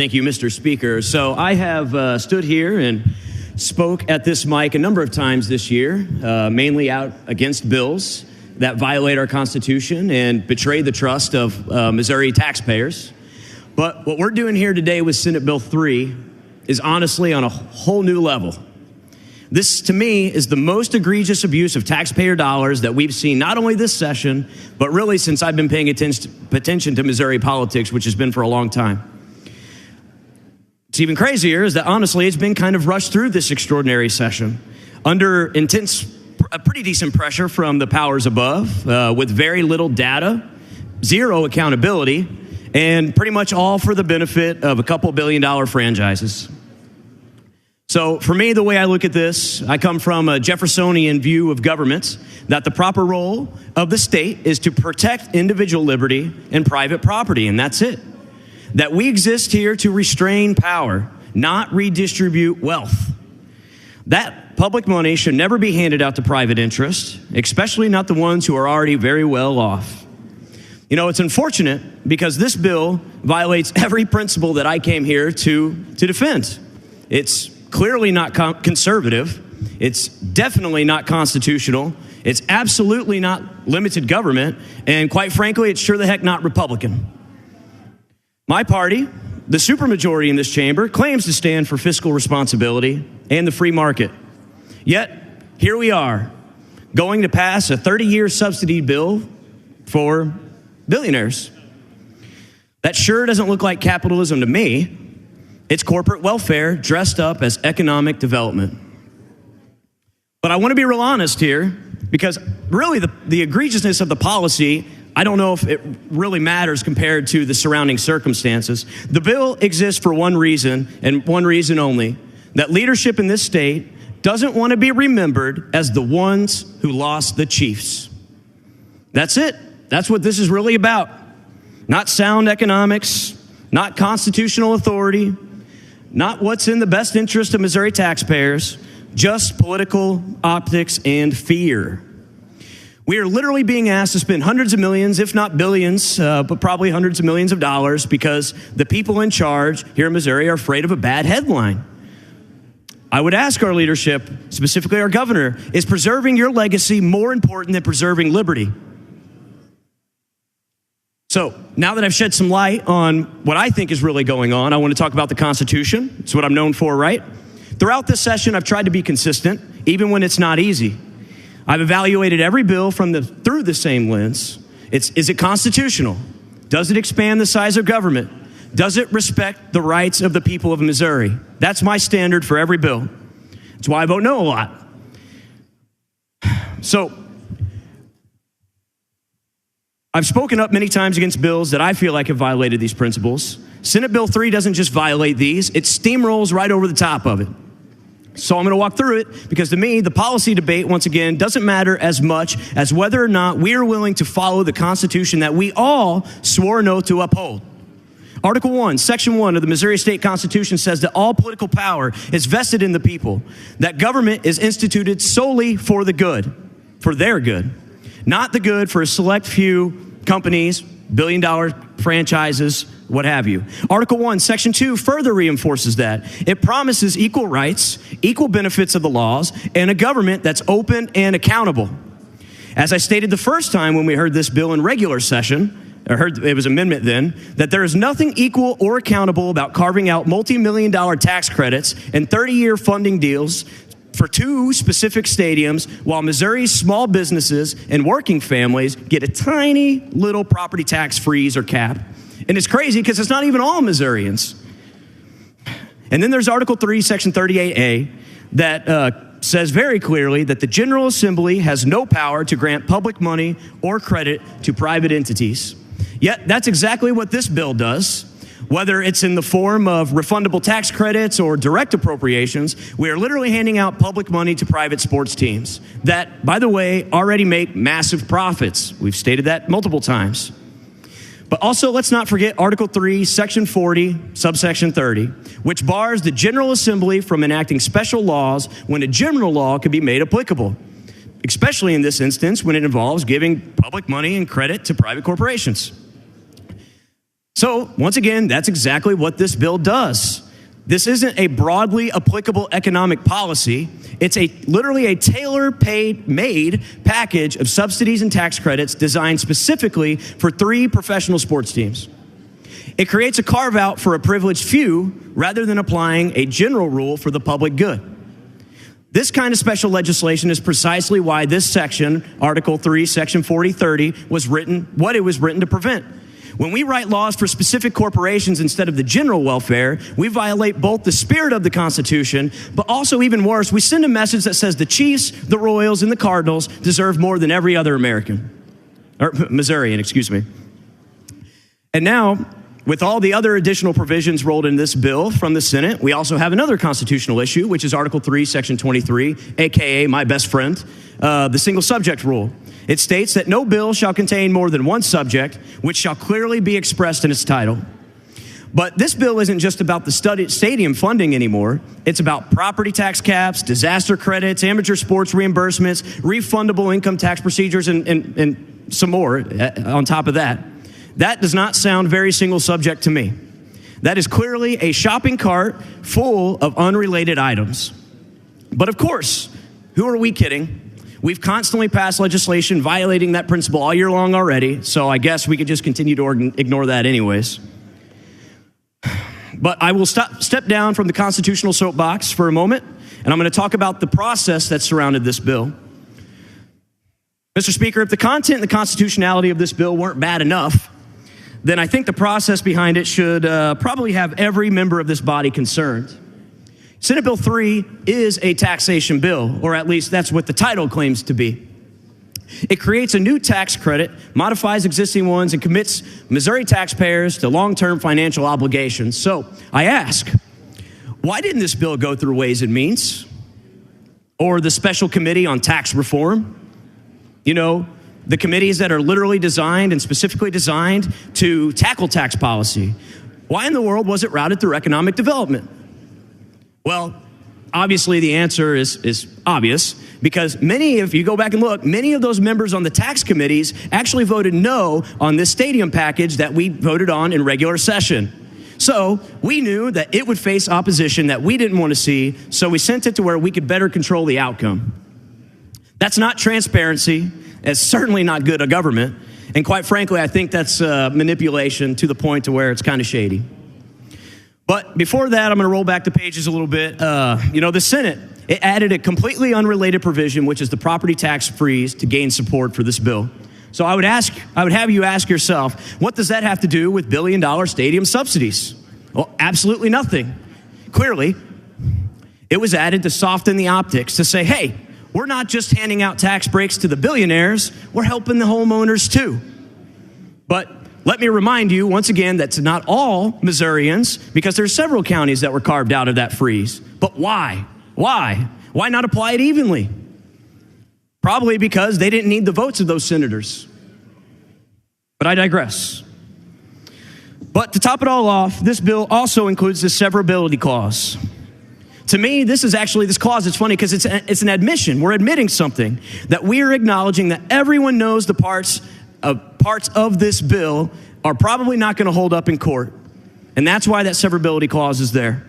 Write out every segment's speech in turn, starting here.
Thank you, Mr. Speaker. So I have stood here and spoke at this mic a number of times this year, mainly out against bills that violate our Constitution and betray the trust of Missouri taxpayers. But what we're doing here today with Senate Bill 3 is honestly on a whole new level. This, to me, is the most egregious abuse of taxpayer dollars that we've seen not only this session, but really since I've been paying attention to Missouri politics, which has been for a long time. What's even crazier is that, honestly, it's been kind of rushed through this extraordinary session under pretty decent pressure from the powers above, with very little data, zero accountability, and pretty much all for the benefit of a couple billion-dollar franchises. So for me, the way I look at this, I come from a Jeffersonian view of government, that the proper role of the state is to protect individual liberty and private property, and that's it. That we exist here to restrain power, not redistribute wealth. That public money should never be handed out to private interests, especially not the ones who are already very well off. You know, it's unfortunate because this bill violates every principle that I came here to defend. It's clearly not conservative. It's definitely not constitutional. It's absolutely not limited government. And quite frankly, it's sure the heck not Republican. My party, the supermajority in this chamber, claims to stand for fiscal responsibility and the free market. Yet, here we are, going to pass a 30-year subsidy bill for billionaires. That sure doesn't look like capitalism to me. It's corporate welfare dressed up as economic development. But I want to be real honest here, because really the egregiousness of the policy, I don't know if it really matters compared to the surrounding circumstances. The bill exists for one reason, and one reason only, that leadership in this state doesn't want to be remembered as the ones who lost the Chiefs. That's it. That's what this is really about. Not sound economics, not constitutional authority, not what's in the best interest of Missouri taxpayers, just political optics and fear. We are literally being asked to spend hundreds of millions, if not billions, but probably hundreds of millions of dollars because the people in charge here in Missouri are afraid of a bad headline. I would ask our leadership, specifically our governor, is preserving your legacy more important than preserving liberty? So now that I've shed some light on what I think is really going on, I want to talk about the Constitution. It's what I'm known for, right? Throughout this session, I've tried to be consistent, even when it's not easy. I've evaluated every bill through the same lens. Is it constitutional? Does it expand the size of government? Does it respect the rights of the people of Missouri? That's my standard for every bill. That's why I vote no a lot. So, I've spoken up many times against bills that I feel like have violated these principles. Senate Bill 3 doesn't just violate these, it steamrolls right over the top of it. So I'm going to walk through it because to me, the policy debate, once again, doesn't matter as much as whether or not we are willing to follow the Constitution that we all swore an oath to uphold. Article 1, Section 1 of the Missouri State Constitution says that all political power is vested in the people, that government is instituted solely for the good, for their good, not the good for a select few companies, billion-dollar franchises, what have you. Article 1, Section 2 further reinforces that. It promises equal rights, equal benefits of the laws, and a government that's open and accountable. As I stated the first time when we heard this bill in regular session, I heard it was amendment then, that there is nothing equal or accountable about carving out multi-million-dollar tax credits and 30-year funding deals for two specific stadiums, while Missouri's small businesses and working families get a tiny little property tax freeze or cap. And it's crazy because it's not even all Missourians. And then there's Article 3, Section 38A, that says very clearly that the General Assembly has no power to grant public money or credit to private entities. Yet that's exactly what this bill does. Whether it's in the form of refundable tax credits or direct appropriations, we are literally handing out public money to private sports teams that, by the way, already make massive profits. We've stated that multiple times. But also, let's not forget Article 3, Section 40, subsection 30, which bars the General Assembly from enacting special laws when a general law could be made applicable, especially in this instance when it involves giving public money and credit to private corporations. So, once again, that's exactly what this bill does. This isn't a broadly applicable economic policy. It's literally a tailor-made package of subsidies and tax credits designed specifically for 3 professional sports teams. It creates a carve-out for a privileged few rather than applying a general rule for the public good. This kind of special legislation is precisely why this section, Article 3, Section 4030, was written what it was written to prevent. When we write laws for specific corporations instead of the general welfare, we violate both the spirit of the Constitution, but also even worse, we send a message that says the Chiefs, the Royals, and the Cardinals deserve more than every other Missourian, excuse me. And now, with all the other additional provisions rolled in this bill from the Senate, we also have another constitutional issue, which is Article 3, Section 23, aka my best friend, the single subject rule. It states that no bill shall contain more than one subject, which shall clearly be expressed in its title. But this bill isn't just about the stadium funding anymore. It's about property tax caps, disaster credits, amateur sports reimbursements, refundable income tax procedures, and some more on top of that. That does not sound very single subject to me. That is clearly a shopping cart full of unrelated items. But of course, who are we kidding? We've constantly passed legislation violating that principle all year long already, so I guess we could just continue to ignore that anyways. But I will step down from the constitutional soapbox for a moment, and I'm going to talk about the process that surrounded this bill. Mr. Speaker, if the content and the constitutionality of this bill weren't bad enough, then I think the process behind it should probably have every member of this body concerned. Senate Bill 3 is a taxation bill, or at least that's what the title claims to be. It creates a new tax credit, modifies existing ones, and commits Missouri taxpayers to long-term financial obligations. So I ask, why didn't this bill go through Ways and Means? Or the Special Committee on Tax Reform? You know, the committees that are literally designed and specifically designed to tackle tax policy. Why in the world was it routed through economic development? Well, obviously the answer is obvious, because if you go back and look, many of those members on the tax committees actually voted no on this stadium package that we voted on in regular session. So we knew that it would face opposition that we didn't want to see, so we sent it to where we could better control the outcome. That's not transparency. It's certainly not good government. And quite frankly, I think that's manipulation to the point to where it's kind of shady. But before that, I'm going to roll back the pages a little bit. The Senate, it added a completely unrelated provision, which is the property tax freeze, to gain support for this bill. So I would have you ask yourself, what does that have to do with billion-dollar stadium subsidies? Well, absolutely nothing. Clearly, it was added to soften the optics, to say, hey, we're not just handing out tax breaks to the billionaires, we're helping the homeowners too. But let me remind you once again that's not all Missourians, because there's several counties that were carved out of that freeze. But why? Why not apply it evenly? Probably because they didn't need the votes of those senators. But I digress. But to top it all off, this bill also includes the severability clause. To me, this clause is funny because it's an admission. We're admitting something, that we are acknowledging that everyone knows the parts of this bill are probably not going to hold up in court. And that's why that severability clause is there.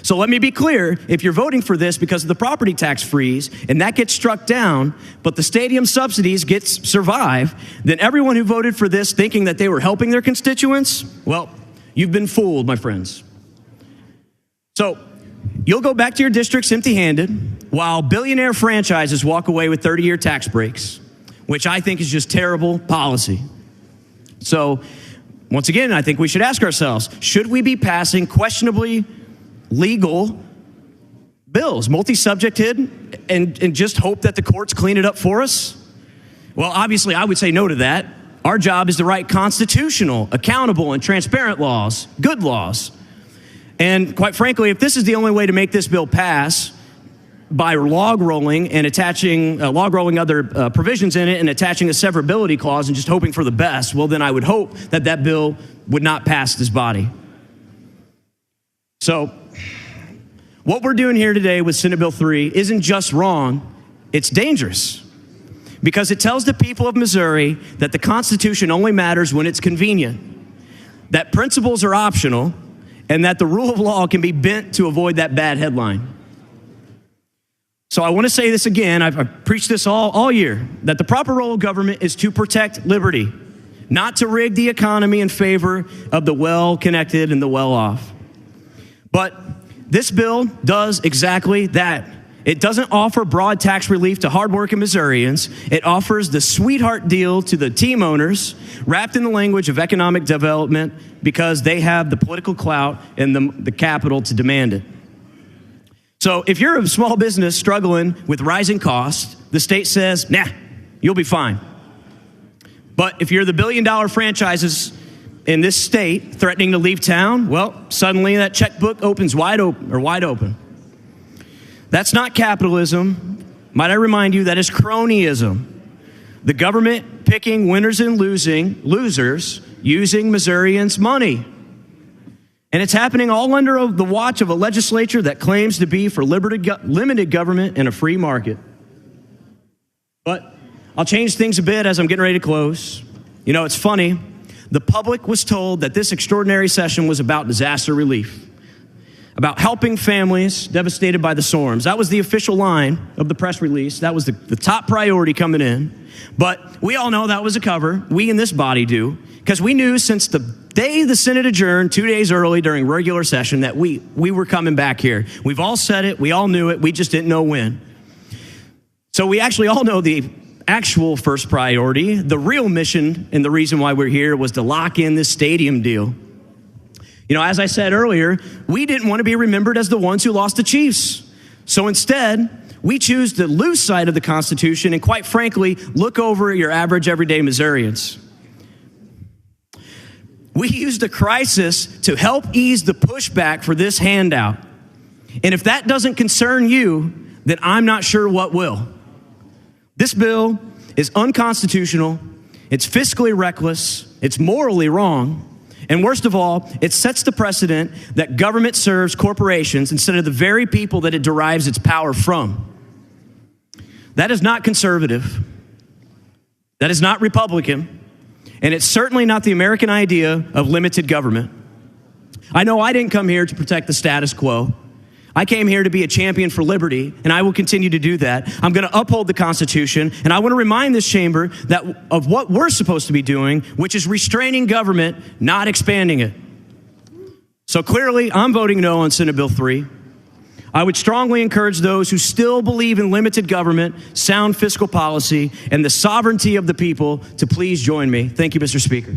So let me be clear, if you're voting for this because of the property tax freeze and that gets struck down, but the stadium subsidies survive, then everyone who voted for this thinking that they were helping their constituents, well, you've been fooled, my friends. So you'll go back to your districts empty-handed while billionaire franchises walk away with 30-year tax breaks, which I think is just terrible policy. So once again, I think we should ask ourselves, should we be passing questionably legal bills, multi-subjected, and just hope that the courts clean it up for us? Well, obviously, I would say no to that. Our job is to write constitutional, accountable, and transparent laws, good laws. And quite frankly, if this is the only way to make this bill pass, by log rolling and attaching other provisions in it and attaching a severability clause and just hoping for the best, well, then I would hope that bill would not pass this body. So what we're doing here today with Senate Bill 3 isn't just wrong, it's dangerous. Because it tells the people of Missouri that the Constitution only matters when it's convenient. that principles are optional, and that the rule of law can be bent to avoid that bad headline. So I want to say this again. I've preached this all year, that the proper role of government is to protect liberty, not to rig the economy in favor of the well-connected and the well-off. But this bill does exactly that. It doesn't offer broad tax relief to hardworking Missourians. It offers the sweetheart deal to the team owners, wrapped in the language of economic development, because they have the political clout and the capital to demand it. So if you're a small business struggling with rising costs, the state says, nah, you'll be fine. But if you're the billion-dollar franchises in this state threatening to leave town, well, suddenly that checkbook opens wide open. That's not capitalism. Might I remind you, that is cronyism. The government picking winners and losers using Missourians' money. And it's happening all under the watch of a legislature that claims to be for limited government and a free market. But I'll change things a bit as I'm getting ready to close. You know, it's funny. The public was told that this extraordinary session was about disaster relief, about helping families devastated by the storms. That was the official line of the press release. That was the top priority coming in. But we all know that was a cover. We in this body do, because we knew since the day the Senate adjourned 2 days early during regular session that we were coming back here. We've all said it. We all knew it. We just didn't know when. So we actually all know the actual first priority. The real mission and the reason why we're here was to lock in this stadium deal. You know, as I said earlier, we didn't want to be remembered as the ones who lost the Chiefs. So instead, we choose the loose side of the Constitution and, quite frankly, look over at your average everyday Missourians. We used the crisis to help ease the pushback for this handout. And if that doesn't concern you, then I'm not sure what will. This bill is unconstitutional, it's fiscally reckless, it's morally wrong, and worst of all, it sets the precedent that government serves corporations instead of the very people that it derives its power from. That is not conservative. That is not Republican. And it's certainly not the American idea of limited government. I know I didn't come here to protect the status quo. I came here to be a champion for liberty, and I will continue to do that. I'm going to uphold the Constitution, and I want to remind this chamber that of what we're supposed to be doing, which is restraining government, not expanding it. So clearly, I'm voting no on Senate Bill 3. I would strongly encourage those who still believe in limited government, sound fiscal policy, and the sovereignty of the people to please join me. Thank you, Mr. Speaker.